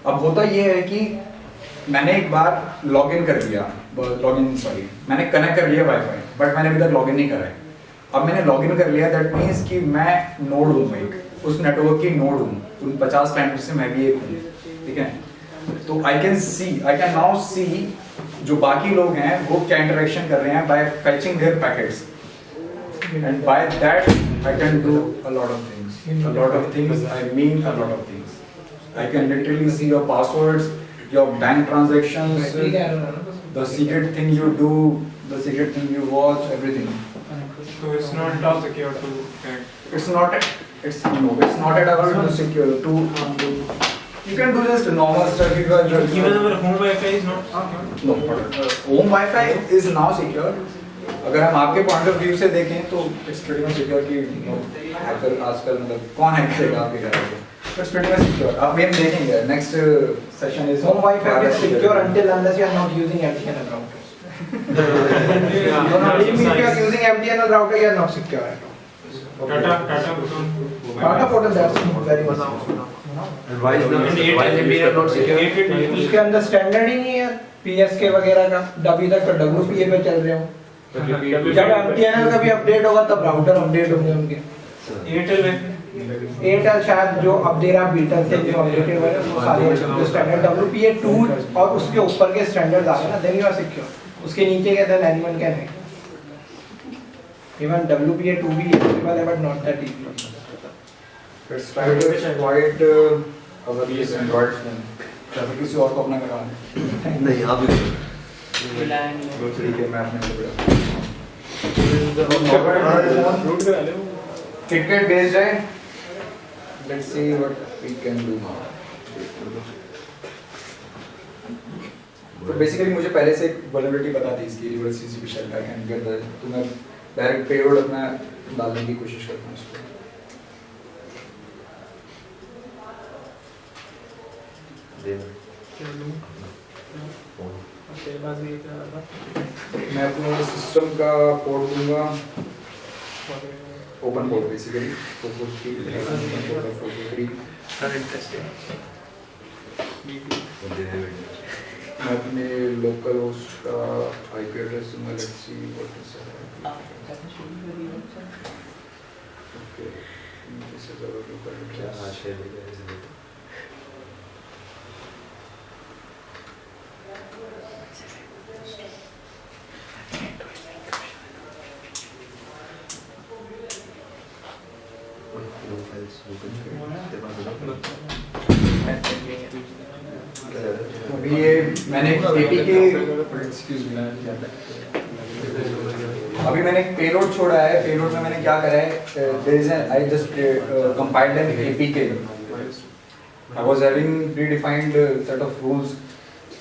अब होता ये है कि मैंने एक बार लॉगिन कर लिया, मैंने कनेक्ट कर लिया वाईफाई, बट मैंने अभी तक लॉगिन नहीं करा है। अब मैंने लॉगिन कर लिया, दैट मीन्स कि मैं नोड हूँ, एक उस नेटवर्क की नोड हूँ, उन 50 क्लाइंट से मैं भी एक हूँ, ठीक है। तो आई कैन नाउ सी जो बाकी लोग हैं वो क्या इंटरेक्शन कर रहे हैं by fetching their packets, and by that I can do a lot of things, I mean a lot of things. I can literally see your passwords, your bank transactions, the secret thing you do, the secret thing you watch, everything. So it's not at all secure to hack. It's not at all secure to. You can do just normal stuff. Even our home Wi-Fi is not secure. No, home Wi-Fi is now secure. अगर हम आपके point of view से देखें तो it's pretty much secure कि hacker आजकल मतलब कौन हैक करेगा आपके घर को, इट्स प्रीटी मच सिक्योर। अब हम देखेंगे next session is home Wi-Fi is secure until unless you are not using MTNL router. If you are using MTNL router, you are not secure at all. Tata Photon, that's very much secure. And why is not secure? उसके अंदर standard ही नहीं है PSK वगैरह का, अभी तक तो WPA पे चल रहे हो। जब MTNL का भी अपडेट होगा तब राउटर अपडेट होंगे उनके। एयरटेल शायद जो अब दे रहा बीटा से जो अपडेटेड हुआ है वो सारे जो स्टैंडर्ड WPA 2 और उसके ऊपर के स्टैंडर्ड्स आ गए ना, देन यू आर सिक्योर। उसके नीचे के then anyone can hack. Even WPA 2 भी अवेलेबल है but not that easy. It's try to avoid our this Android phone, ताकि किसी और को अपना करवाना नहीं आप भी दो तरीके मैं अपने को क्रिकेट बेस्ड है। Let's see what we can do now. तो बेसिकली मुझे पहले से एक वल्नरेबिलिटी पता थी इसकी, रिवर्स टीसीपी शेल का कैन गेट दैट, तो मैं डायरेक्ट पेलोड अपना डालने की कोशिश करता हूं इसको। मैं अपने सिस्टम का पोर्ट दूंगा ओपन पोर्ट, बेसिकली 443 मैं अपने लोकल होस्ट का आईपी एड्रेस दूंगा। Let's see what is okay, this is our local address. अभी ये मैंने एक पेलोड छोड़ा है। पेलोड में मैंने क्या करा है, I just compiled an APK. I was having predefined set of rules,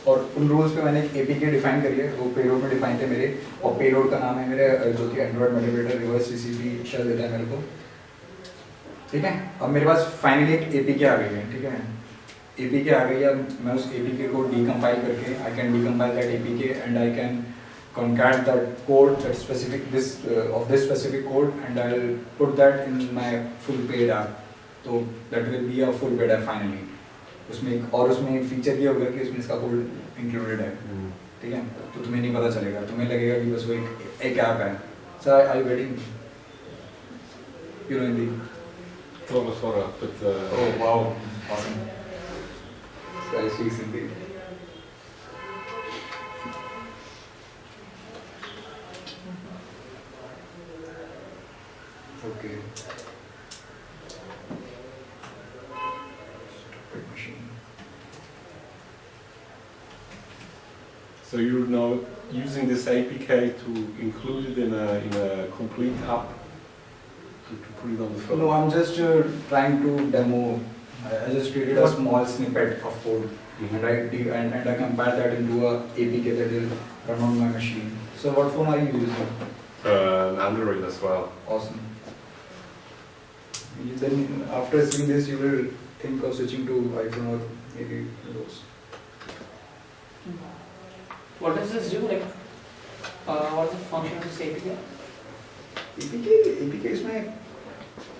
और उन रूल्स पे मैंने एक एपीके डिफाइन करी है, वो पेलोड में डिफाइन थे मेरे, और पेलोड का नाम है मेरे जो कि एंड्रॉइड मल्टीप्लेटर रिवर्स टीसीपी शेल देता है मेरे को, ठीक है। अब मेरे पास फाइनली एक एपीके आ गई है, ठीक है। एपीके आ गई है, मैं उस एपीके को डीकंपाइल करके I can decompile that APK and I can concat that code, that specific this of this specific code, and I'll put that in my full paid app. So that will be a full paid app finally. उसमें एक feature ये होगा कि उसमें इसका code included है, ठीक है। तो तुम्हें नहीं पता चलेगा, तुम्हें लगेगा कि बस वो एक ऐप है। So are you getting? You know Hindi? Sort of, but Oh wow, awesome. So I speak Hindi. Okay. Stupid machine. so you're now using this APK to include it in a complete app to put it on the phone. No, I'm just trying to demo. I just created a small snippet of code, and I compile that into a APK that will run on my machine. So what phone are you using? Android as well. Awesome. Then after seeing this, you will think of switching to iPhone or maybe Windows. What does this do? Like, what's the function of this APK? APK is my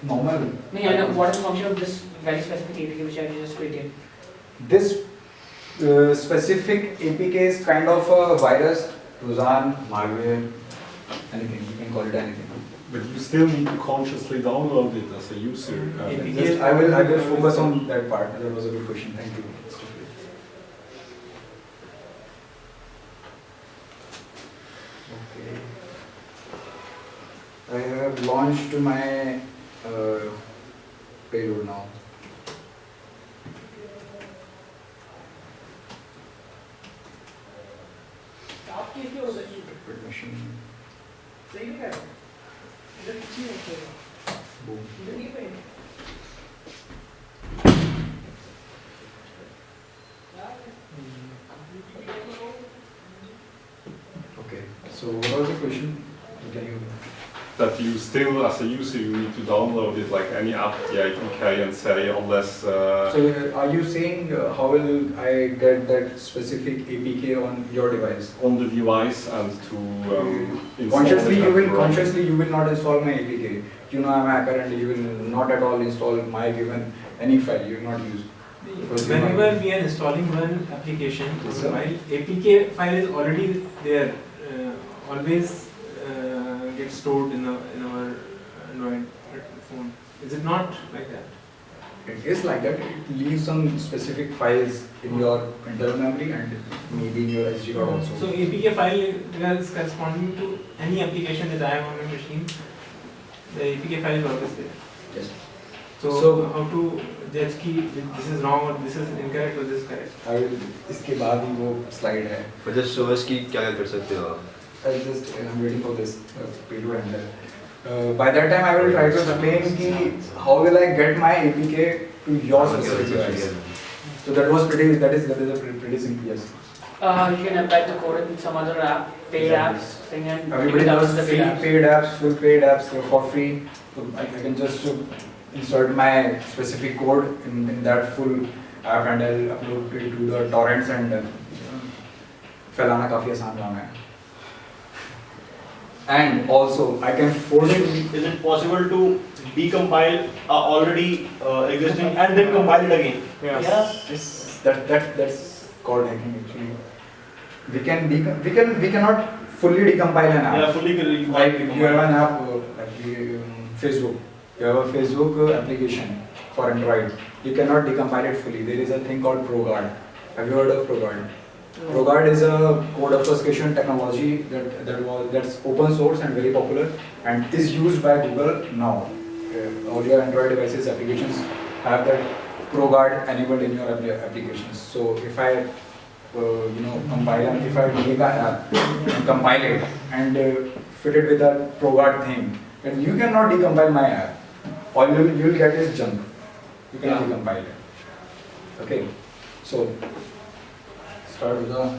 normal. No, I know. What is the function of this very specific APK which I just created? This specific APKs kind of a virus, Trojan, malware, anything, you can call it anything. But you still need to consciously download it as a user. Just, I will focus on that part. That was a good question. Thank you. Okay. I have launched my payload now. Machine. Boom. Okay, so what was the question? Can you? That you still, as a user, you need to download it like any app, the APK, and say unless. So are you saying how will I get that specific APK on your device? On the device and to install Consciously it. you will not install my APK. You know I'm a hacker and you will not at all install my given any file. You will not use. Because Whenever we are installing one application, Yes, sir. while APK file is already there, always gets stored in our Android phone. Is it not like that? it is like that. It leaves some specific files in your internal memory and maybe in your SD card also. So APK file is corresponding to any application that I have on my machine. The APK file is always there. Yes. So how to judge कि this is wrong or this is incorrect or this is correct? I will. इसके बाद ही वो slide है. वजह service की क्या कर सकते हो आप? I'm waiting for this payload handler. By that time, I will try to explain ki how will I get my APK to your specific device. So that is a pretty simple yes. You can embed the code in some other app, paid apps thing, and Everybody download knows the free paid apps. paid apps, full paid apps they're for free. So I can just insert my specific code in that full app and I'll upload it to the torrents and फैलाना काफी आसान काम है. And also, I can force it. Is it possible to decompile already existing and then compile it again? Yes. That's called hacking actually. We cannot fully decompile an app. Yeah, fully Like you have an app like Facebook. You have a Facebook application for Android. You cannot decompile it fully. There is a thing called ProGuard. Have you heard of ProGuard? ProGuard is a code obfuscation technology that's open source and very popular and is used by Google now. All your Android devices applications have that ProGuard enabled in your applications. So if I compile and if I make an app and compile it and fit it with that ProGuard thing, then you cannot decompile my app. All you'll get is junk. You cannot decompile it. Okay, so start with the.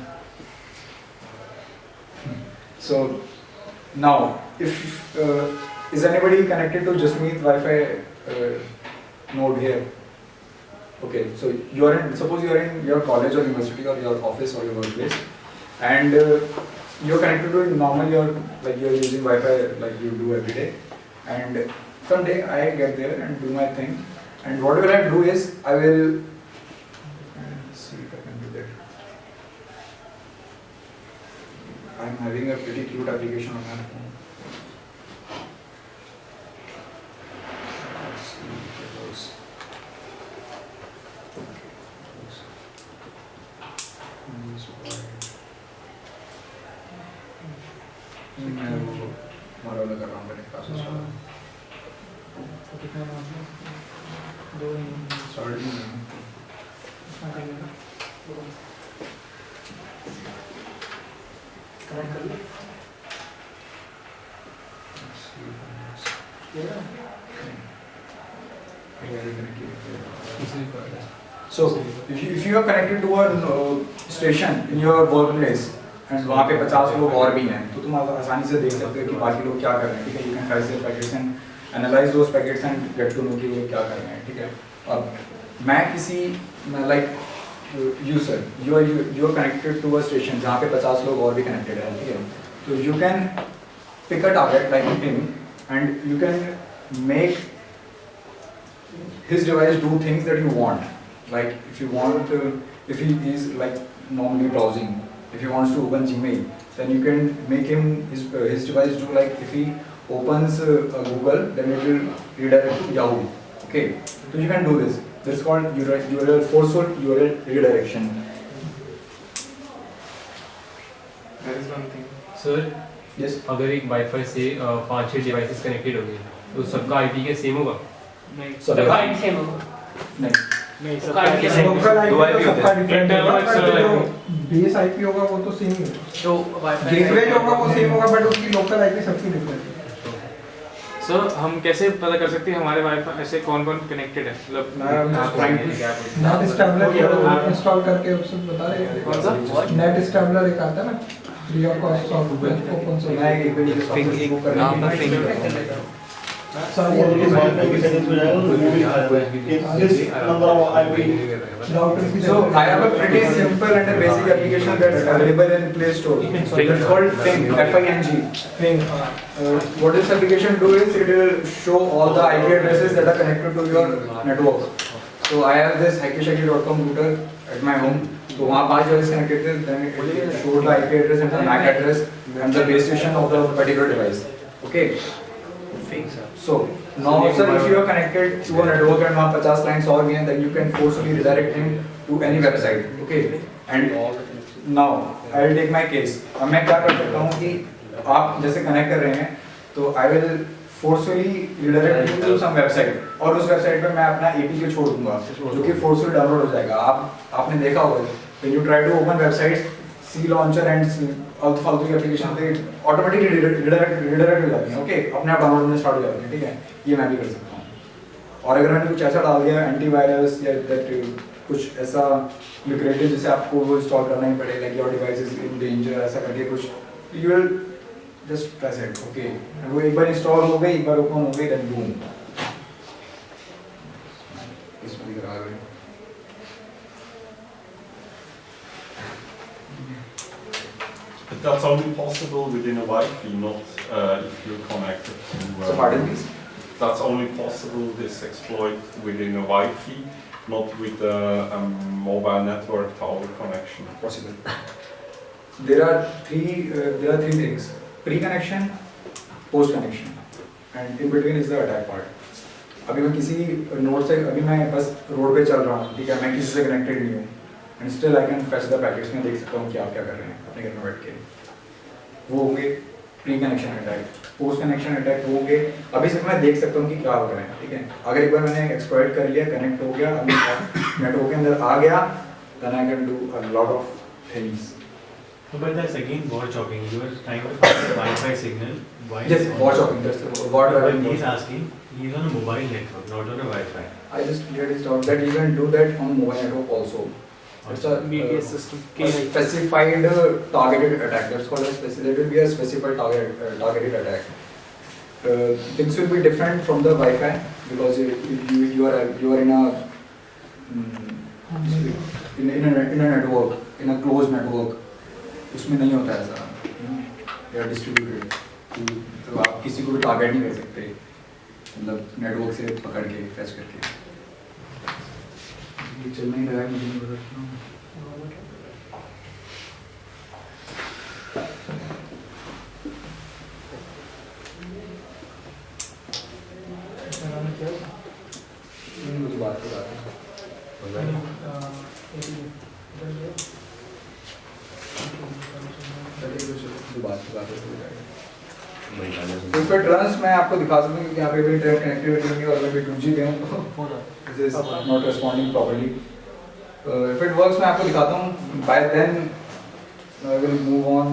So now, if is anybody connected to Jasmeet Wi-Fi node here? Okay, so suppose you are in your college or university or your office or your workplace, and you're connected to normal you're using Wi-Fi like you do every day, and someday I get there and do my thing, and what will I do is I will see if I can do that. I'm having a pretty cute application on my phone. Let's see if it works. मैं वो मारो लगा रहा हूँ मेरे पास So if you are connected to a station in your workplace and वहाँ पे 50 लोग और भी हैं तो तुम आसानी से देख सकते हो कि बाकी लोग क्या कर रहे हैं. ठीक है, you can trace their packets and analyze those packets and get to know कि वो क्या कर रहे हैं. ठीक है, अब मैं किसी like you sir, you are connected to a station जहाँ पे 50 लोग और भी connected हैं. ठीक है, so you can pick a target like him and you can make his device do things that you want. Like if you want to, if he is like normally browsing, if he wants to open Gmail, then you can make him his device do like if he opens Google, then it will redirect to Yahoo. Okay, so you can do this. This is called URL forceful URL redirection. That is one thing. Sir Yes. अगर एक wifi से 5-6 devices connected हो गए तो सबका IP के same होगा? नहीं Sorry. सबका आईडी सेम होगा। नहीं. नहीं सबका आईडी सेम होगा। लोकल आईपी दो IP तो सबका होते हैं। डिफरेंट होगा, Internal बट जो बेस आईपी होगा वो तो सेम ही होगा। तो वाईफाई गेटवे जो होगा वो सेम होगा, बट उसकी लोकल आईपी सबकी डिफरेंट है। सर हम कैसे पता कर सकते हैं हमारे वाईफाई ऐसे कौन-कौन कनेक्टेड है? मतलब नेट स्टैबलर इंस्टॉल करके उससे बता रहे हैं। कौन सा? नेट स्टैबलर एक आता है ना, free of cost software open source. मैं एक सारी वाईफाई सेटिंग्स में जाएगा तो रिमूव दिखाएगा this number of IP router की So I have a pretty simple and a basic application that's available in Play Store. So it's called Fing, F-I-N-G. Fing, What this application do is it will show all the IP addresses that are connected to your network. So I have this hackishaki.com router at my home. So वहाँ 5 devices connected थे, then it will show the IP address and the MAC address and the base station of the particular device. Okay. So now sir, if you are connected to a network and वहाँ 50 clients और भी हैं, then you can forcibly redirect him to any website. Okay. And now I will take my case. अब मैं क्या कर सकता हूँ कि आप जैसे कनेक्ट कर रहे हैं, तो I will forcefully redirect you to some website और उस वेबसाइट पे मैं अपना APK छोड़ दूंगा, जो कि forcefully डाउनलोड हो जाएगा. आपने देखा होगा when you try to open websites, C launcher and फालतू की एप्लीकेशन पे ऑटोमेटिकली रिडायरेक्ट हो जाती हैं. ओके, अपने आप डाउनलोड होने स्टार्ट हो जाती हैं. ठीक है, ये मैं भी कर सकता हूँ. और अगर मैंने कुछ ऐसा डाल दिया एंटीवायरस या कुछ ऐसा लुक्रेटिव जिसे आपको वो इंस्टॉल करना ही पड़े, like your device is in danger, ऐसा करके कुछ, you will just press it. Okay, वो एक बार इंस्टॉल हो गई, एक बार ओपन हो गई, देन बूम. इसमें दिख रहा है. But that's only possible within a Wi-Fi, not if you're connected to. So pardon please? That's only possible, this exploit, within a Wi-Fi, not with a mobile network tower connection. Possible. There are three things: pre-connection, post-connection, and in between is the attack part. अभी मैं किसी node से, अभी मैं बस road पे चल रहा हूँ, ठीक है, मैं किसी से कनेक्टेड नहीं हूँ, and still I can fetch the packets. मैं देख सकता हूँ कि आप क्या कर रहे हैं अपने घर में बैठ के. वो होंगे pre connection attack. Post connection attack वो होंगे अभी सिर्फ मैं देख सकता हूँ कि क्या हो रहा है. ठीक है, अगर एक बार मैंने एक्सप्लॉइट कर लिया, कनेक्ट हो गया, अभी नेटवर्क के अंदर आ गया, then I can do a lot of things. But that's again bot chopping. You are trying to find a Wi-Fi signal. Yes, bot chopping. That's the what I But mean. he's asking, he's on a mobile network, not on a Wi-Fi. I just cleared this out that you can do that on mobile network also. It's a BTS system. a specified targeted attack. That's called a specific. There will be a specified targeted attack. Things will be different from the Wi-Fi because you are in a network, in a closed network. उसमें नहीं होता ऐसा. They are distributed. तो आप किसी को भी target नहीं कर सकते, मतलब नेटवर्क से पकड़ के फैच करके. ये चल नहीं रहा है, मुझे नहीं पता. मुझे बात बता तो फिर ट्रांस मैं आपको दिखा सकता हूँ कि यहाँ पे भी इंटरनेट कनेक्टिविटी नहीं है और अगर 2G पे हूँ तो this is not responding properly. If it works मैं आपको दिखाता हूँ. By then I will move on.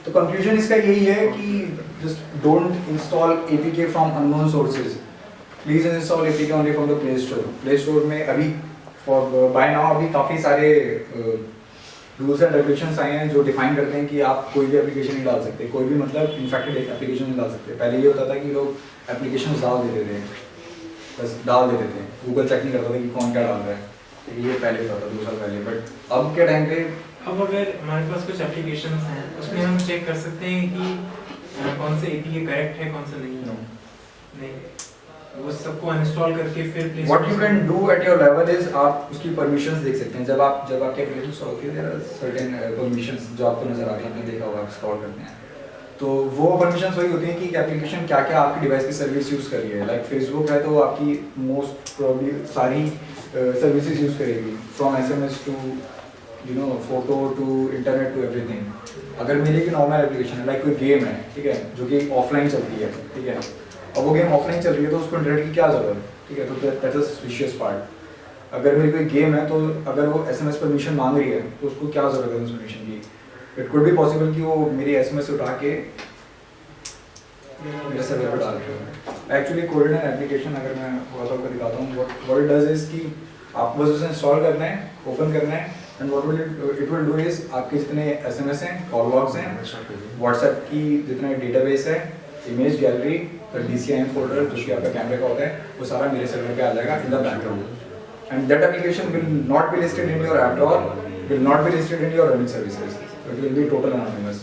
तो कंक्लूजन इसका यही है कि just don't install APK from unknown sources. Please install APK only from the Play Store. Play Store में अभी फॉर बाय नाउ अभी काफ़ी सारे रूल्स एंड रेगुलेशंस आए हैं जो डिफाइन करते हैं कि आप कोई भी एप्लीकेशन नहीं डाल सकते, कोई भी मतलब इन्फेक्टेड एप्लीकेशन नहीं डाल सकते. पहले ये होता था कि लोग एप्लीकेशन डाल देते थे, बस डाल देते थे, गूगल चेक नहीं करता था कि कौन क्या डाल रहा है. ये पहले होता था 2 साल पहले. बट अब के टाइम पे अब अगर हमारे पास कुछ एप्लीकेशंस हैं उसमें हम चेक कर सकते हैं कि कौन से एपीके करेक्ट है, कौन सा नहीं है. नहीं वो सबको अनइंस्टॉल करके फिर Play What Store you से- can do at your level is आप उसकी permissions देख सकते हैं। जब आपकी application install होती है, there are certain permissions जो आपको नजर आती हैं, आपने देखा होगा, आप scroll करते हैं। तो वो permissions वही होती हैं कि application क्या-क्या आपकी device की service use कर रही है। Like Facebook है तो आपकी most probably सारी services use करेगी, from SMS to photo to internet to everything। अगर मेरी एक normal application है, like कोई game है, ठीक है, जो कि offline चलती है, ठीक है, अब वो गेम ऑफलाइन चल रही है तो उसको इंटरनेट की क्या जरूरत है, ठीक है, तो दैट्स अ सस्पिशियस पार्ट। अगर मेरी कोई गेम है तो अगर वो एसएमएस परमिशन मांग रही है तो उसको क्या जरूरत है उस परमिशन की। इट कुड बी पॉसिबल कि वो मेरी एसएमएस उठा के मेरे सर्वर पर डाल रहे। एक्चुअली कोडेड एप्लीकेशन अगर मैं थोड़ा सा आपको दिखाता हूँ, व्हाट इट डज इज कि आपको बस उसे इंस्टॉल करना है, ओपन करना है, and what it will do is आपके जितने एसएमएस हैं, कॉल लॉग्स हैं, व्हाट्सएप की जितने डेटाबेस है, इमेज गैलरी, DCIM फोल्डर जो कि आपका कैमरे का होता है, वो सारा मेरे सर्वर पे आ जाएगा in the background. And that application will not be listed in your app drawer, will not be listed in your running services, it will be total anonymous.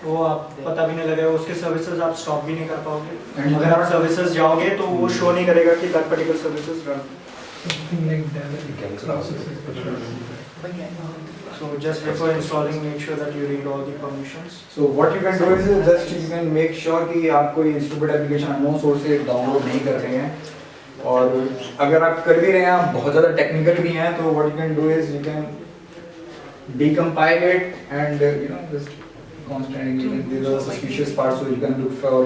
वो आप पता भी नहीं लगेगा, उसके सर्विसेज आप स्टॉप भी नहीं कर पाओगे। And अगर आप सर्विसेज जाओगे तो वो शो नहीं करेगा कि that particular services run. So just before installing, make sure that you read all the permissions. So what you can do is just you can make sure कि आप कोई stupid application unknown source से download नहीं कर रहे हैं, और अगर आप कर भी रहे हैं, आप बहुत ज़्यादा टेक्निकल भी हैं, तो what you can do is you can decompile it and just constantly these are suspicious parts, so you can look for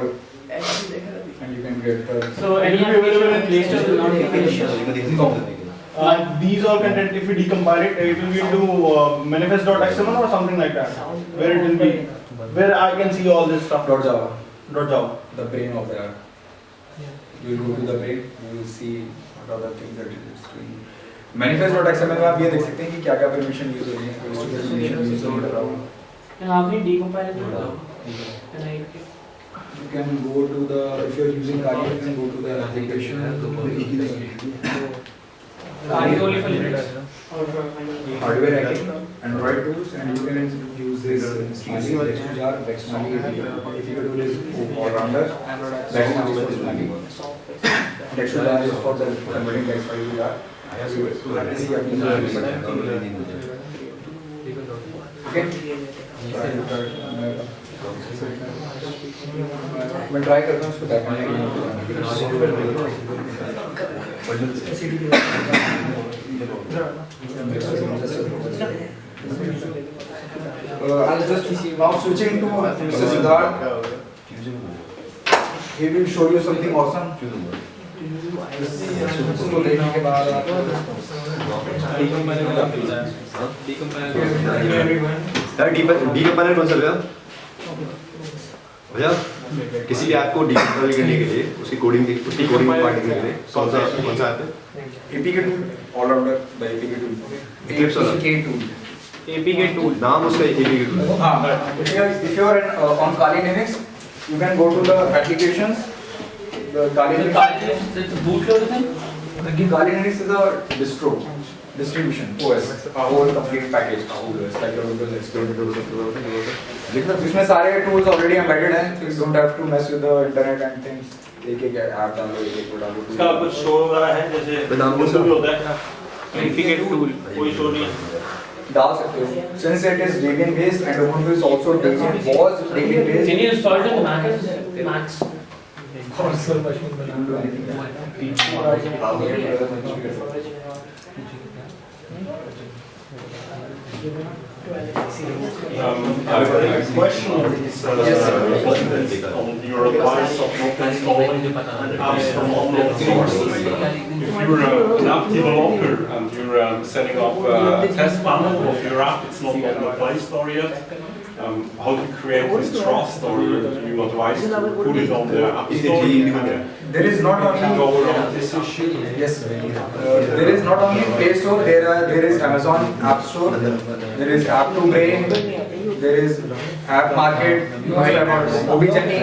and you can get the. So any application in Play Store will not be malicious. No. These all content, if we decompile it, it will be into manifest.xml or something like that, where it will be, where I can see all this stuff. .java. .java. The brain of the app. You will go to the brain, you will see what are the things that it is doing. Manifest.xml में आप ये देख सकते हैं कि क्या-क्या permission use हो रही है, permission use हो रहा है। And how can you decompile it? And You can go to the, if you are using Kali, you can go to the application. Are you only for Linux? Hardware hacking, Android tools, and you can use this Smiley, Dextjar, Dexmali, APK tool is all-rounder, Dexmali is for Smiley. Dextjar is for the converting Dexmali to jar. Okay? मैं try करता हूँ इसको backend I'll just now switching to Mr. Siddharth. He will show you something awesome. इसको देखने के बाद डीकंपाइलर कौन सा भैया? भैया किसी भी ऐप को डीकंपाइल करने के लिए उसकी कोडिंग पार्ट करने के लिए कौन सा ऐप है? APK tool, all-rounder, the APK tool. Eclipse वाला? APK tool. APK tool. नाम उसका APK tool है। If you are on Kali Linux, you can go to the applications. The Kali Linux. It's a bootloader thing? Kali Linux is a distribution, OS, a whole complete package, OS, like a Windows XP. इसमें सारे tools already embedded हैं, so you don't have to mess with the internet and things. एक app डालो, एक डालो. इसका कुछ show वगैरह है जैसे नाम भी होता है APK tool. कोई शो नहीं डाल सकते हो. Since it is Debian based and Ubuntu is also Debian, was Debian based. Can you install it on Macs? I have a question on your advice of not installing apps from unknown sources. If you're an app developer and you're setting up a test panel of your app, it's not on the Play Store yet, how to create this trust, or do you advise to put it on the App Store? There is not only Go around this issue. yes, there is not only Play Store. There is Amazon App Store. There is App2Brain. there is app market, you must have वो भी चाहिए.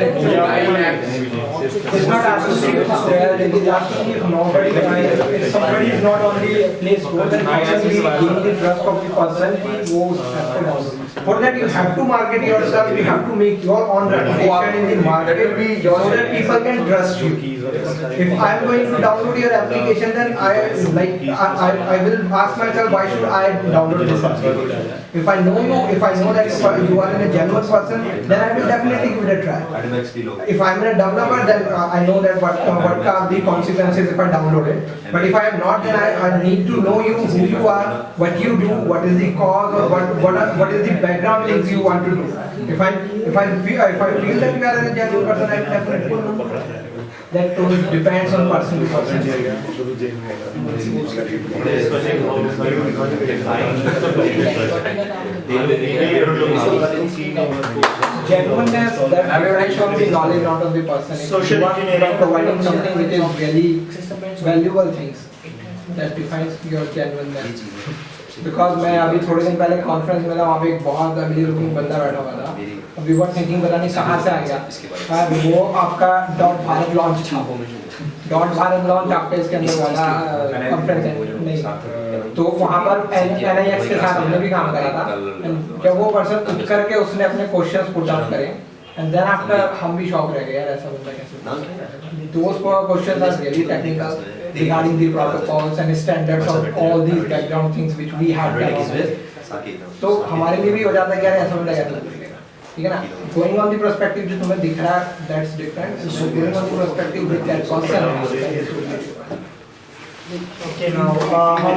It's not associated there. It is actually if nobody, if somebody is not on the Play Store, then actually gain the trust of the person who goes to download. For that you have to market yourself. You have to make your own reputation in the market so that people can trust you. If I am going to download your application, then I will ask myself, why should I download this application? If I know you, if I know that you are a genuine person, then I will definitely give it a try. If I am a developer, then I know that what are the consequences if I download it. But if I am not, then I need to know you, who you are, what you do, what is the cause, or what is the background things you want to do. If I feel that you are a genuine person, I will definitely know. That totally depends on person to person. Genuineness, that depends on the knowledge not of the person. If you are providing something which is really valuable things, that defines your genuineness. Because मैं अभी थोड़े दिन पहले conference में था, वहाँ पे एक बहुत अमीर लुकिंग बंदा बैठा हुआ था. वी वर थिंकिंग पता नहीं कहाँ से आ गया. वो आपका डॉट भारत लॉन्च था. डॉट भारत लॉन्च आपके इसके अंदर वाला कॉन्फ्रेंस नहीं. तो वहाँ पर NIX के साथ हमने भी काम करा था. जब वो पर्सन उठ करके उसने अपने क्वेश्चंस पुट आउट करे, and then after हम भी शॉक रह गए यार, ऐसा बंदा कैसे. Those questions are really technical regarding the protocols and standards of all these background things which we have done. तो हमारे लिए भी हो जाता है कि यार ऐसा बंदा कैसे लगेगा. ठीक है ना. Going on the perspective जो तुम्हें दिख रहा है, that's different. So going on the perspective with that person. Okay, now how many